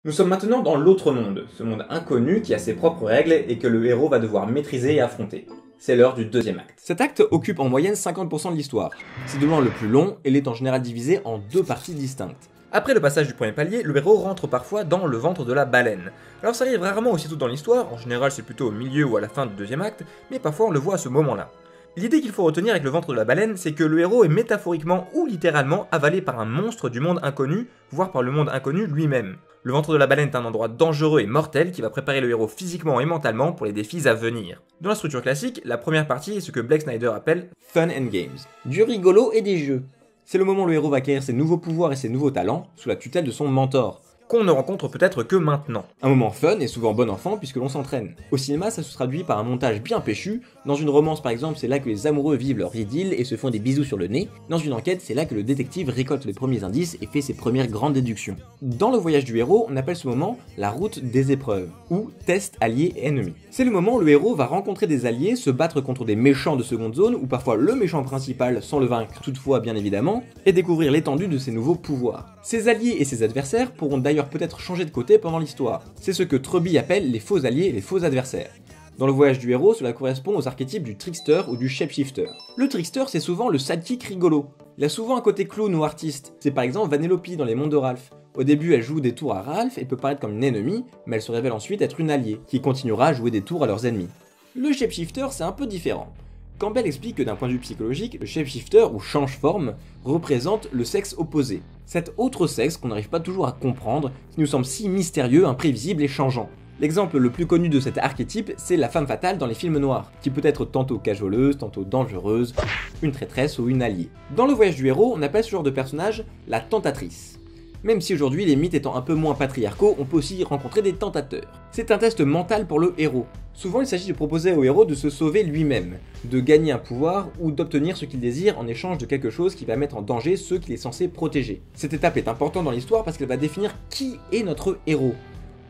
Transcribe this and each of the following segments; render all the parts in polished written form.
Nous sommes maintenant dans l'autre monde, ce monde inconnu qui a ses propres règles et que le héros va devoir maîtriser et affronter. C'est l'heure du deuxième acte. Cet acte occupe en moyenne 50% de l'histoire. C'est de loin le plus long et il est en général divisé en deux parties distinctes. Après le passage du premier palier, le héros rentre parfois dans le ventre de la baleine. Alors ça arrive rarement aussitôt dans l'histoire, en général c'est plutôt au milieu ou à la fin du deuxième acte, mais parfois on le voit à ce moment-là. L'idée qu'il faut retenir avec le ventre de la baleine, c'est que le héros est métaphoriquement ou littéralement avalé par un monstre du monde inconnu, voire par le monde inconnu lui-même. Le ventre de la baleine est un endroit dangereux et mortel qui va préparer le héros physiquement et mentalement pour les défis à venir. Dans la structure classique, la première partie est ce que Blake Snyder appelle Fun and Games. Du rigolo et des jeux. C'est le moment où le héros va acquérir ses nouveaux pouvoirs et ses nouveaux talents sous la tutelle de son mentor, qu'on ne rencontre peut-être que maintenant. Un moment fun et souvent bon enfant puisque l'on s'entraîne. Au cinéma, ça se traduit par un montage bien péchu. Dans une romance par exemple, c'est là que les amoureux vivent leur idylle et se font des bisous sur le nez. Dans une enquête, c'est là que le détective récolte les premiers indices et fait ses premières grandes déductions. Dans le voyage du héros, on appelle ce moment la route des épreuves, ou test alliés et ennemis. C'est le moment où le héros va rencontrer des alliés, se battre contre des méchants de seconde zone, ou parfois le méchant principal sans le vaincre toutefois bien évidemment, et découvrir l'étendue de ses nouveaux pouvoirs. Ses alliés et ses adversaires pourront d'ailleurs peut-être changer de côté pendant l'histoire. C'est ce que Truby appelle les faux alliés et les faux adversaires. Dans le voyage du héros, cela correspond aux archétypes du trickster ou du shapeshifter. Le trickster, c'est souvent le sidekick rigolo. Il a souvent un côté clown ou artiste. C'est par exemple Vanellope dans Les Mondes de Ralph. Au début, elle joue des tours à Ralph et peut paraître comme une ennemie, mais elle se révèle ensuite être une alliée, qui continuera à jouer des tours à leurs ennemis. Le shapeshifter, c'est un peu différent. Campbell explique que d'un point de vue psychologique, le shapeshifter, ou change-forme, représente le sexe opposé. Cet autre sexe qu'on n'arrive pas toujours à comprendre, qui nous semble si mystérieux, imprévisible et changeant. L'exemple le plus connu de cet archétype, c'est la femme fatale dans les films noirs, qui peut être tantôt cajoleuse, tantôt dangereuse, une traîtresse ou une alliée. Dans le voyage du héros, on appelle ce genre de personnage la tentatrice. Même si aujourd'hui, les mythes étant un peu moins patriarcaux, on peut aussi rencontrer des tentateurs. C'est un test mental pour le héros. Souvent, il s'agit de proposer au héros de se sauver lui-même, de gagner un pouvoir ou d'obtenir ce qu'il désire en échange de quelque chose qui va mettre en danger ceux qu'il est censé protéger. Cette étape est importante dans l'histoire parce qu'elle va définir qui est notre héros.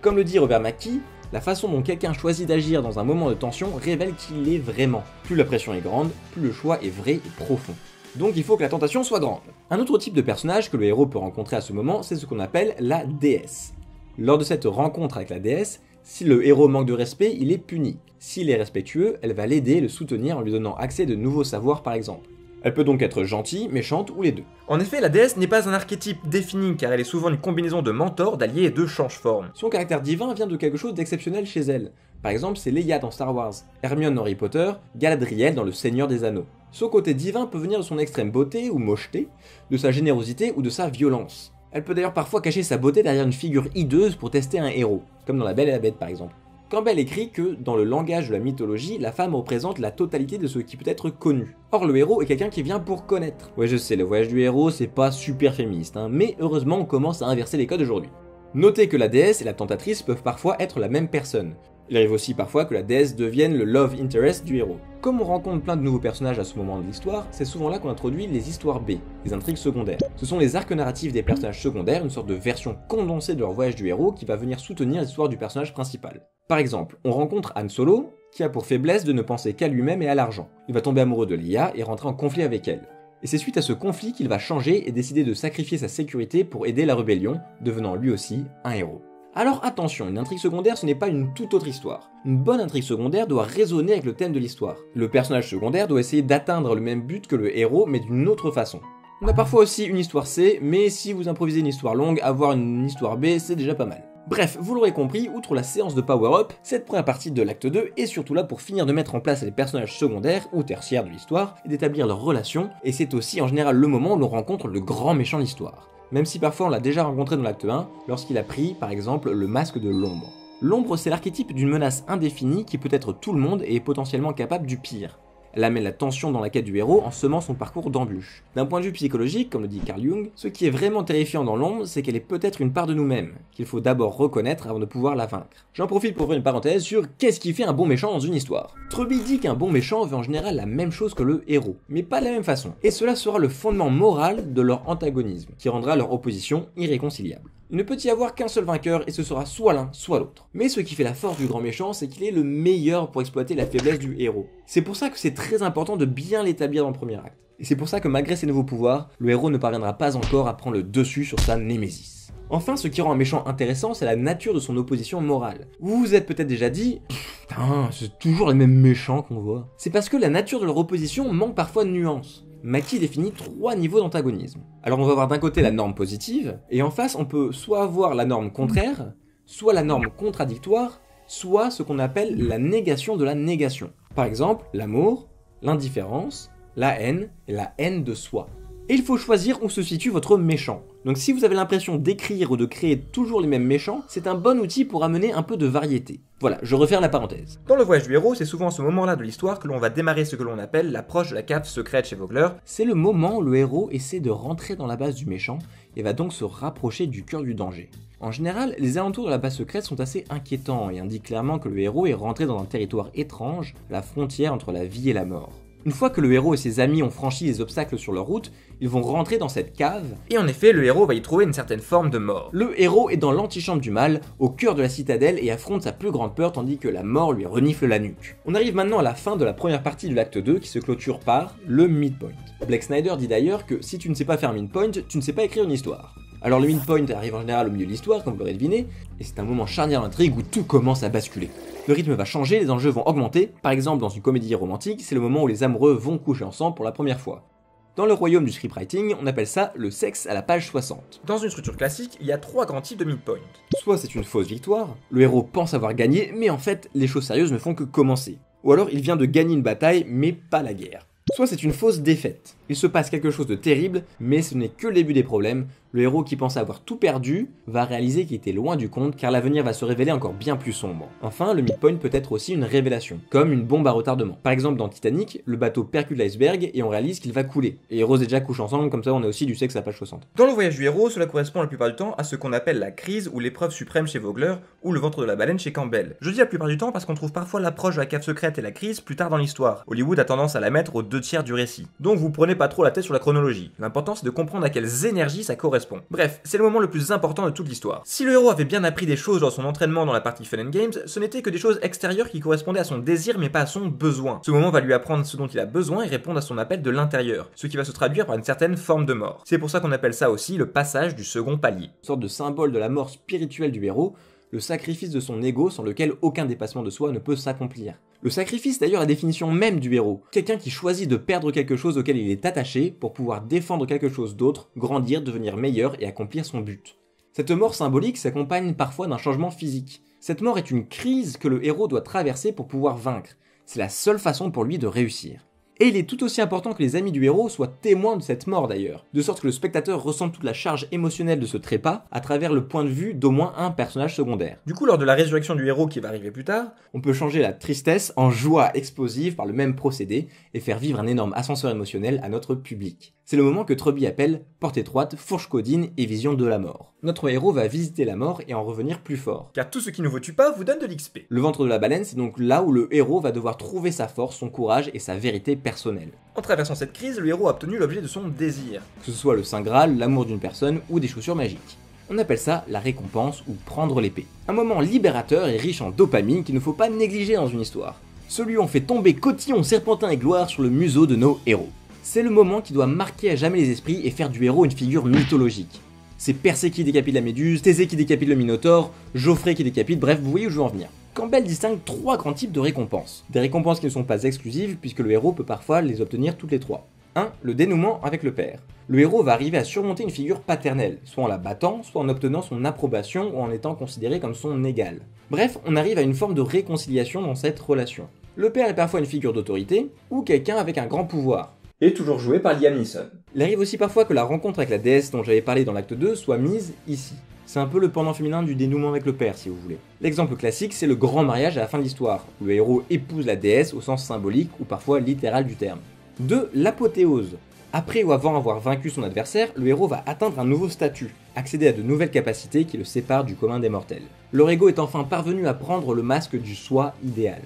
Comme le dit Robert McKee, la façon dont quelqu'un choisit d'agir dans un moment de tension révèle qui il est vraiment. Plus la pression est grande, plus le choix est vrai et profond. Donc il faut que la tentation soit grande. Un autre type de personnage que le héros peut rencontrer à ce moment, c'est ce qu'on appelle la déesse. Lors de cette rencontre avec la déesse, si le héros manque de respect, il est puni. S'il est respectueux, elle va l'aider et le soutenir en lui donnant accès de nouveaux savoirs par exemple. Elle peut donc être gentille, méchante ou les deux. En effet, la déesse n'est pas un archétype défini car elle est souvent une combinaison de mentors, d'alliés et de change-forme. Son caractère divin vient de quelque chose d'exceptionnel chez elle. Par exemple, c'est Leia dans Star Wars, Hermione dans Harry Potter, Galadriel dans Le Seigneur des Anneaux. Son côté divin peut venir de son extrême beauté ou mocheté, de sa générosité ou de sa violence. Elle peut d'ailleurs parfois cacher sa beauté derrière une figure hideuse pour tester un héros, comme dans La Belle et la Bête par exemple. Campbell écrit que, dans le langage de la mythologie, la femme représente la totalité de ce qui peut être connu. Or, le héros est quelqu'un qui vient pour connaître. Ouais, je sais, le voyage du héros, c'est pas super féministe, mais heureusement, on commence à inverser les codes aujourd'hui. Notez que la déesse et la tentatrice peuvent parfois être la même personne. Il arrive aussi parfois que la déesse devienne le love interest du héros. Comme on rencontre plein de nouveaux personnages à ce moment de l'histoire, c'est souvent là qu'on introduit les histoires B, les intrigues secondaires. Ce sont les arcs narratifs des personnages secondaires, une sorte de version condensée de leur voyage du héros qui va venir soutenir l'histoire du personnage principal. Par exemple, on rencontre Han Solo, qui a pour faiblesse de ne penser qu'à lui-même et à l'argent. Il va tomber amoureux de Leia et rentrer en conflit avec elle. Et c'est suite à ce conflit qu'il va changer et décider de sacrifier sa sécurité pour aider la rébellion, devenant lui aussi un héros. Alors attention, une intrigue secondaire ce n'est pas une toute autre histoire. Une bonne intrigue secondaire doit résonner avec le thème de l'histoire. Le personnage secondaire doit essayer d'atteindre le même but que le héros mais d'une autre façon. On a parfois aussi une histoire C, mais si vous improvisez une histoire longue, avoir une histoire B c'est déjà pas mal. Bref, vous l'aurez compris, outre la séance de power-up, cette première partie de l'acte 2 est surtout là pour finir de mettre en place les personnages secondaires ou tertiaires de l'histoire et d'établir leurs relations, et c'est aussi en général le moment où l'on rencontre le grand méchant de l'histoire. Même si parfois on l'a déjà rencontré dans l'acte 1, lorsqu'il a pris, par exemple, le masque de l'ombre. L'ombre, c'est l'archétype d'une menace indéfinie qui peut être tout le monde et est potentiellement capable du pire. Elle amène la tension dans la quête du héros en semant son parcours d'embûches. D'un point de vue psychologique, comme le dit Carl Jung, ce qui est vraiment terrifiant dans l'ombre, c'est qu'elle est peut-être une part de nous-mêmes, qu'il faut d'abord reconnaître avant de pouvoir la vaincre. J'en profite pour ouvrir une parenthèse sur qu'est-ce qui fait un bon méchant dans une histoire. Truby dit qu'un bon méchant veut en général la même chose que le héros, mais pas de la même façon. Et cela sera le fondement moral de leur antagonisme, qui rendra leur opposition irréconciliable. Il ne peut y avoir qu'un seul vainqueur et ce sera soit l'un, soit l'autre. Mais ce qui fait la force du grand méchant, c'est qu'il est le meilleur pour exploiter la faiblesse du héros. C'est pour ça que c'est très important de bien l'établir dans le premier acte. Et c'est pour ça que malgré ses nouveaux pouvoirs, le héros ne parviendra pas encore à prendre le dessus sur sa némésis. Enfin, ce qui rend un méchant intéressant, c'est la nature de son opposition morale. Vous vous êtes peut-être déjà dit « Putain, c'est toujours les mêmes méchants qu'on voit ». C'est parce que la nature de leur opposition manque parfois de nuances. Maki définit 3 niveaux d'antagonisme. Alors on va avoir d'un côté la norme positive, et en face on peut soit avoir la norme contraire, soit la norme contradictoire, soit ce qu'on appelle la négation de la négation. Par exemple, l'amour, l'indifférence, la haine et la haine de soi. Et il faut choisir où se situe votre méchant. Donc si vous avez l'impression d'écrire ou de créer toujours les mêmes méchants, c'est un bon outil pour amener un peu de variété. Voilà, je referme la parenthèse. Dans le voyage du héros, c'est souvent à ce moment-là de l'histoire que l'on va démarrer ce que l'on appelle l'approche de la cave secrète chez Vogler. C'est le moment où le héros essaie de rentrer dans la base du méchant et va donc se rapprocher du cœur du danger. En général, les alentours de la base secrète sont assez inquiétants et indiquent clairement que le héros est rentré dans un territoire étrange, la frontière entre la vie et la mort. Une fois que le héros et ses amis ont franchi les obstacles sur leur route, ils vont rentrer dans cette cave, et en effet, le héros va y trouver une certaine forme de mort. Le héros est dans l'antichambre du mal, au cœur de la citadelle, et affronte sa plus grande peur tandis que la mort lui renifle la nuque. On arrive maintenant à la fin de la première partie de l'acte 2 qui se clôture par le midpoint. Blake Snyder dit d'ailleurs que si tu ne sais pas faire un midpoint, tu ne sais pas écrire une histoire. Alors le midpoint arrive en général au milieu de l'histoire, comme vous l'aurez deviné, et c'est un moment charnière dans l'intrigue où tout commence à basculer. Le rythme va changer, les enjeux vont augmenter, par exemple dans une comédie romantique, c'est le moment où les amoureux vont coucher ensemble pour la première fois. Dans le royaume du scriptwriting, on appelle ça le sexe à la page 60. Dans une structure classique, il y a 3 grands types de midpoint. Soit c'est une fausse victoire, le héros pense avoir gagné, mais en fait, les choses sérieuses ne font que commencer. Ou alors il vient de gagner une bataille, mais pas la guerre. Soit c'est une fausse défaite. Il se passe quelque chose de terrible, mais ce n'est que le début des problèmes. Le héros qui pense avoir tout perdu va réaliser qu'il était loin du compte car l'avenir va se révéler encore bien plus sombre. Enfin, le midpoint peut être aussi une révélation, comme une bombe à retardement. Par exemple dans Titanic, le bateau percute l'iceberg et on réalise qu'il va couler. Et Rose et Jack couchent ensemble, comme ça on a aussi du sexe à la page 60. Dans le voyage du héros, cela correspond la plupart du temps à ce qu'on appelle la crise ou l'épreuve suprême chez Vogler ou le ventre de la baleine chez Campbell. Je dis la plupart du temps parce qu'on trouve parfois l'approche de la cave secrète et la crise plus tard dans l'histoire. Hollywood a tendance à la mettre aux 2/3 du récit. Donc vous prenez pas trop la tête sur la chronologie. L'important c'est de comprendre à quelles énergies ça correspond. Bref, c'est le moment le plus important de toute l'histoire. Si le héros avait bien appris des choses dans son entraînement dans la partie Fun and Games, ce n'était que des choses extérieures qui correspondaient à son désir mais pas à son besoin. Ce moment va lui apprendre ce dont il a besoin et répondre à son appel de l'intérieur, ce qui va se traduire par une certaine forme de mort. C'est pour ça qu'on appelle ça aussi le passage du second palier. Une sorte de symbole de la mort spirituelle du héros, le sacrifice de son ego sans lequel aucun dépassement de soi ne peut s'accomplir. Le sacrifice est d'ailleurs la définition même du héros, quelqu'un qui choisit de perdre quelque chose auquel il est attaché pour pouvoir défendre quelque chose d'autre, grandir, devenir meilleur et accomplir son but. Cette mort symbolique s'accompagne parfois d'un changement physique. Cette mort est une crise que le héros doit traverser pour pouvoir vaincre. C'est la seule façon pour lui de réussir. Et il est tout aussi important que les amis du héros soient témoins de cette mort d'ailleurs, de sorte que le spectateur ressente toute la charge émotionnelle de ce trépas à travers le point de vue d'au moins un personnage secondaire. Du coup, lors de la résurrection du héros qui va arriver plus tard, on peut changer la tristesse en joie explosive par le même procédé et faire vivre un énorme ascenseur émotionnel à notre public. C'est le moment que Truby appelle porte étroite, fourche codine et vision de la mort. Notre héros va visiter la mort et en revenir plus fort. Car tout ce qui ne vous tue pas vous donne de l'XP. Le ventre de la baleine, c'est donc là où le héros va devoir trouver sa force, son courage et sa vérité personnelle. En traversant cette crise, le héros a obtenu l'objet de son désir. Que ce soit le Saint Graal, l'amour d'une personne ou des chaussures magiques. On appelle ça la récompense ou prendre l'épée. Un moment libérateur et riche en dopamine qu'il ne faut pas négliger dans une histoire. Celui où on fait tomber cotillon, serpentin et gloire sur le museau de nos héros. C'est le moment qui doit marquer à jamais les esprits et faire du héros une figure mythologique. C'est Persée qui décapite la Méduse, Thésée qui décapite le Minotaure, Geoffrey qui décapite, bref, vous voyez où je veux en venir. Campbell distingue 3 grands types de récompenses. Des récompenses qui ne sont pas exclusives puisque le héros peut parfois les obtenir toutes les 3. 1. Le dénouement avec le père. Le héros va arriver à surmonter une figure paternelle, soit en la battant, soit en obtenant son approbation ou en étant considéré comme son égal. Bref, on arrive à une forme de réconciliation dans cette relation. Le père est parfois une figure d'autorité, ou quelqu'un avec un grand pouvoir. Et toujours joué par Liam Neeson. Il arrive aussi parfois que la rencontre avec la déesse dont j'avais parlé dans l'acte 2 soit mise ici. C'est un peu le pendant féminin du dénouement avec le père, si vous voulez. L'exemple classique, c'est le grand mariage à la fin de l'histoire, où le héros épouse la déesse au sens symbolique ou parfois littéral du terme. 2. L'apothéose. Après ou avant avoir vaincu son adversaire, le héros va atteindre un nouveau statut, accéder à de nouvelles capacités qui le séparent du commun des mortels. Leur ego est enfin parvenu à prendre le masque du soi idéal.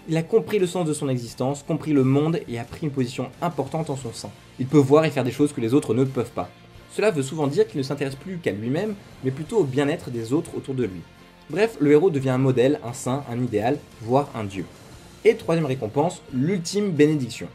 Il a compris le sens de son existence, compris le monde et a pris une position importante en son sein. Il peut voir et faire des choses que les autres ne peuvent pas. Cela veut souvent dire qu'il ne s'intéresse plus qu'à lui-même, mais plutôt au bien-être des autres autour de lui. Bref, le héros devient un modèle, un saint, un idéal, voire un dieu. Et troisième récompense, l'ultime bénédiction.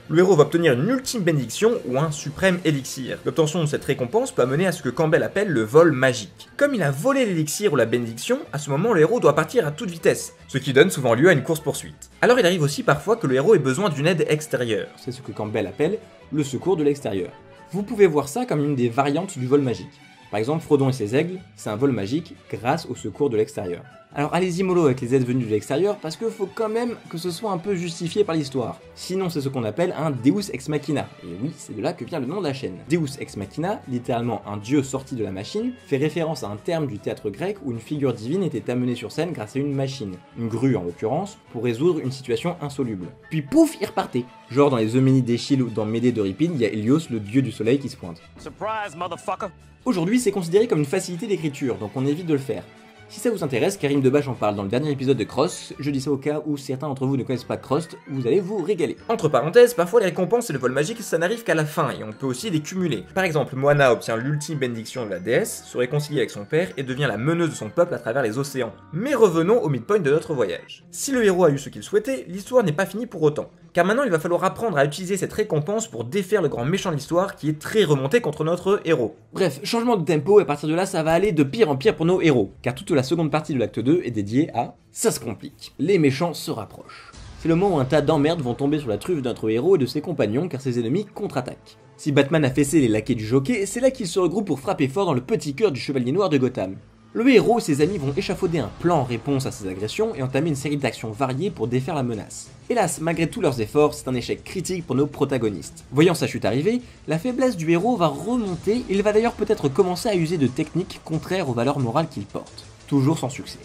Le héros va obtenir une ultime bénédiction ou un suprême élixir. L'obtention de cette récompense peut amener à ce que Campbell appelle le vol magique. Comme il a volé l'élixir ou la bénédiction, à ce moment le héros doit partir à toute vitesse, ce qui donne souvent lieu à une course-poursuite. Alors il arrive aussi parfois que le héros ait besoin d'une aide extérieure. C'est ce que Campbell appelle le secours de l'extérieur. Vous pouvez voir ça comme une des variantes du vol magique. Par exemple, Frodon et ses aigles, c'est un vol magique grâce au secours de l'extérieur. Alors allez-y mollo avec les aides venues de l'extérieur parce qu'il faut quand même que ce soit un peu justifié par l'histoire. Sinon c'est ce qu'on appelle un Deus Ex Machina. Et oui, c'est de là que vient le nom de la chaîne. Deus Ex Machina, littéralement un dieu sorti de la machine, fait référence à un terme du théâtre grec où une figure divine était amenée sur scène grâce à une machine, une grue en l'occurrence, pour résoudre une situation insoluble. Puis pouf, il repartait. Genre dans les Euménides d'Échille ou dans Médée d'Euripide, il y a Hélios, le dieu du soleil qui se pointe. Surprise, motherfucker. Aujourd'hui c'est considéré comme une facilité d'écriture, donc on évite de le faire. Si ça vous intéresse, Karim Debache en parle dans le dernier épisode de Cross, je dis ça au cas où certains d'entre vous ne connaissent pas Cross, vous allez vous régaler. Entre parenthèses, parfois les récompenses et le vol magique ça n'arrive qu'à la fin et on peut aussi les cumuler. Par exemple, Moana obtient l'ultime bénédiction de la déesse, se réconcilie avec son père et devient la meneuse de son peuple à travers les océans. Mais revenons au midpoint de notre voyage. Si le héros a eu ce qu'il souhaitait, l'histoire n'est pas finie pour autant. Car maintenant il va falloir apprendre à utiliser cette récompense pour défaire le grand méchant de l'histoire qui est très remonté contre notre héros. Bref, changement de tempo et à partir de là ça va aller de pire en pire pour nos héros, car toute la seconde partie de l'acte 2 est dédiée à « ça se complique ». Les méchants se rapprochent. C'est le moment où un tas d'emmerdes vont tomber sur la truffe de notre héros et de ses compagnons car ses ennemis contre-attaquent. Si Batman a fessé les laquais du jockey, c'est là qu'ils se regroupent pour frapper fort dans le petit cœur du chevalier noir de Gotham. Le héros et ses amis vont échafauder un plan en réponse à ces agressions et entamer une série d'actions variées pour défaire la menace. Hélas, malgré tous leurs efforts, c'est un échec critique pour nos protagonistes. Voyant sa chute arriver, la faiblesse du héros va remonter, il va d'ailleurs peut-être commencer à user de techniques contraires aux valeurs morales qu'il porte. Toujours sans succès.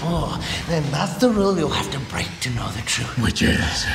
Oh, then that's the rule you'll have to break to know the truth. Which is?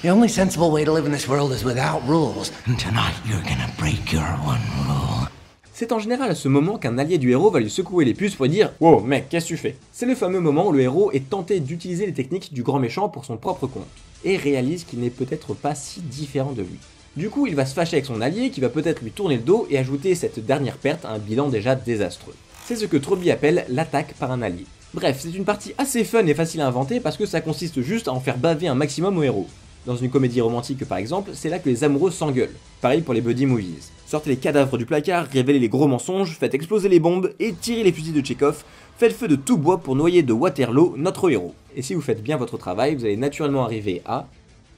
The only sensible way to live in this world is without rules. And tonight you're gonna break your one rule. C'est en général à ce moment qu'un allié du héros va lui secouer les puces pour lui dire « Wow mec, qu'est-ce que tu fais ?» C'est le fameux moment où le héros est tenté d'utiliser les techniques du grand méchant pour son propre compte, et réalise qu'il n'est peut-être pas si différent de lui. Du coup, il va se fâcher avec son allié qui va peut-être lui tourner le dos et ajouter cette dernière perte à un bilan déjà désastreux. C'est ce que Truby appelle l'attaque par un allié. Bref, c'est une partie assez fun et facile à inventer parce que ça consiste juste à en faire baver un maximum au héros. Dans une comédie romantique par exemple, c'est là que les amoureux s'engueulent. Pareil pour les buddy movies. Sortez les cadavres du placard, révélez les gros mensonges, faites exploser les bombes et tirez les fusils de Tchekhov, faites feu de tout bois pour noyer de Waterloo notre héros. Et si vous faites bien votre travail, vous allez naturellement arriver à...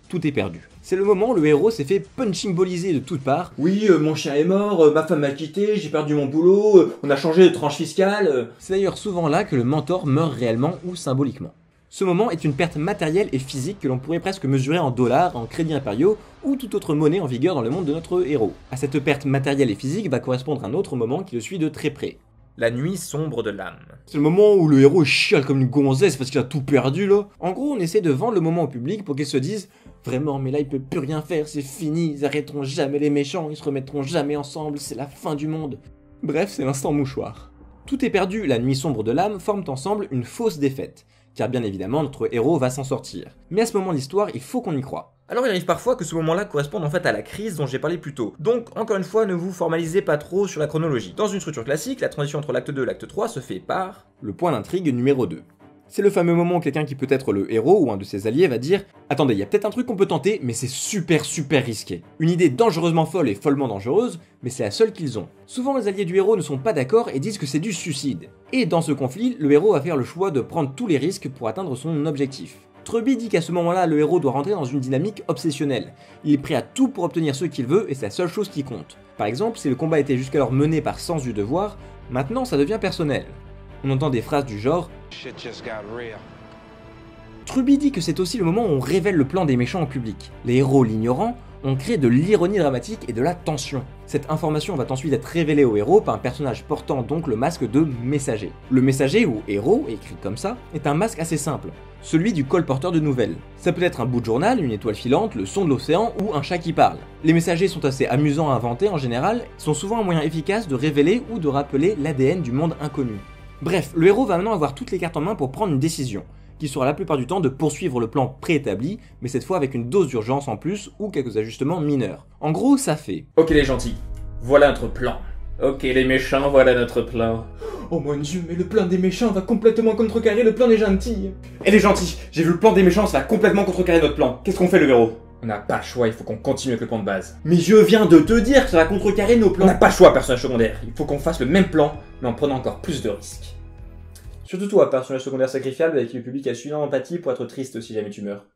tout est perdu. C'est le moment où le héros s'est fait punching-balliser de toutes parts. Oui, mon chien est mort, ma femme m'a quitté, j'ai perdu mon boulot, on a changé de tranche fiscale. C'est d'ailleurs souvent là que le mentor meurt réellement ou symboliquement. Ce moment est une perte matérielle et physique que l'on pourrait presque mesurer en dollars, en crédits impériaux ou toute autre monnaie en vigueur dans le monde de notre héros. À cette perte matérielle et physique va correspondre un autre moment qui le suit de très près. La nuit sombre de l'âme. C'est le moment où le héros chiale comme une gonzesse parce qu'il a tout perdu là. En gros, on essaie de vendre le moment au public pour qu'ils se disent « Vraiment, mais là il peut plus rien faire, c'est fini, ils arrêteront jamais les méchants, ils se remettront jamais ensemble, c'est la fin du monde. » Bref, c'est l'instant mouchoir. Tout est perdu, la nuit sombre de l'âme forment ensemble une fausse défaite. Car bien évidemment, notre héros va s'en sortir. Mais à ce moment de l'histoire, il faut qu'on y croie. Alors il arrive parfois que ce moment-là corresponde en fait à la crise dont j'ai parlé plus tôt. Donc encore une fois, ne vous formalisez pas trop sur la chronologie. Dans une structure classique, la transition entre l'acte 2 et l'acte 3 se fait par le point d'intrigue numéro 2. C'est le fameux moment où quelqu'un qui peut être le héros ou un de ses alliés va dire « Attendez, il y a peut-être un truc qu'on peut tenter, mais c'est super risqué. Une idée dangereusement folle et follement dangereuse, mais c'est la seule qu'ils ont. » Souvent les alliés du héros ne sont pas d'accord et disent que c'est du suicide. Et dans ce conflit, le héros va faire le choix de prendre tous les risques pour atteindre son objectif. Truby dit qu'à ce moment-là, le héros doit rentrer dans une dynamique obsessionnelle. Il est prêt à tout pour obtenir ce qu'il veut et c'est la seule chose qui compte. Par exemple, si le combat était jusqu'alors mené par sens du devoir, maintenant ça devient personnel. On entend des phrases du genre Shit just got real. Truby dit que c'est aussi le moment où on révèle le plan des méchants au public. Les héros l'ignorant, on crée de l'ironie dramatique et de la tension. Cette information va ensuite être révélée au héros par un personnage portant donc le masque de messager. Le messager, ou héros, écrit comme ça, est un masque assez simple, celui du colporteur de nouvelles. Ça peut être un bout de journal, une étoile filante, le son de l'océan ou un chat qui parle. Les messagers sont assez amusants à inventer en général, sont souvent un moyen efficace de révéler ou de rappeler l'ADN du monde inconnu. Bref, le héros va maintenant avoir toutes les cartes en main pour prendre une décision, qui sera la plupart du temps de poursuivre le plan préétabli, mais cette fois avec une dose d'urgence en plus ou quelques ajustements mineurs. En gros, ça fait... Ok les gentils, voilà notre plan. Ok les méchants, voilà notre plan. Oh mon dieu, mais le plan des méchants va complètement contrecarrer le plan des gentils. Et les gentils, j'ai vu le plan des méchants, ça va complètement contrecarrer notre plan. Qu'est-ce qu'on fait le héros? On n'a pas le choix, il faut qu'on continue avec le plan de base. Mais je viens de te dire que ça va contrecarrer nos plans. On n'a pas le choix, personnage secondaire. Il faut qu'on fasse le même plan, mais en prenant encore plus de risques. Surtout toi, personnage secondaire sacrifiable avec qui le public a suffisamment d'empathie pour être triste si jamais tu meurs.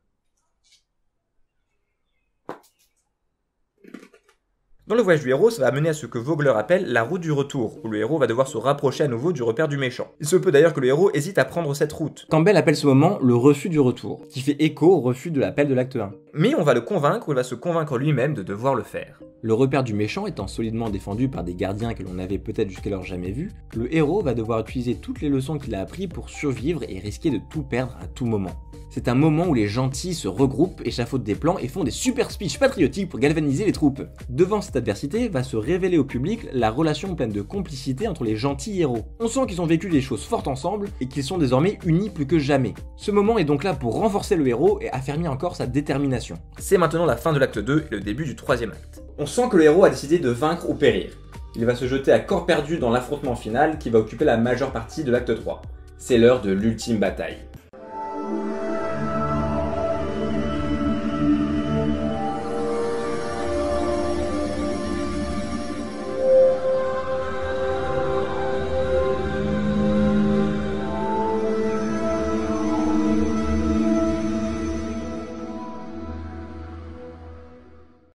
Dans le voyage du héros, ça va amener à ce que Vogler appelle la route du retour, où le héros va devoir se rapprocher à nouveau du repère du méchant. Il se peut d'ailleurs que le héros hésite à prendre cette route. Campbell appelle ce moment le refus du retour, qui fait écho au refus de l'appel de l'acte 1. Mais on va le convaincre, ou il va se convaincre lui-même de devoir le faire. Le repère du méchant étant solidement défendu par des gardiens que l'on n'avait peut-être jusqu'alors jamais vus, le héros va devoir utiliser toutes les leçons qu'il a apprises pour survivre et risquer de tout perdre à tout moment. C'est un moment où les gentils se regroupent, échafaudent des plans et font des super speeches patriotiques pour galvaniser les troupes. Devant cette adversité, va se révéler au public la relation pleine de complicité entre les gentils héros. On sent qu'ils ont vécu des choses fortes ensemble et qu'ils sont désormais unis plus que jamais. Ce moment est donc là pour renforcer le héros et affermir encore sa détermination. C'est maintenant la fin de l'acte 2 et le début du troisième acte. On sent que le héros a décidé de vaincre ou périr. Il va se jeter à corps perdu dans l'affrontement final qui va occuper la majeure partie de l'acte 3. C'est l'heure de l'ultime bataille.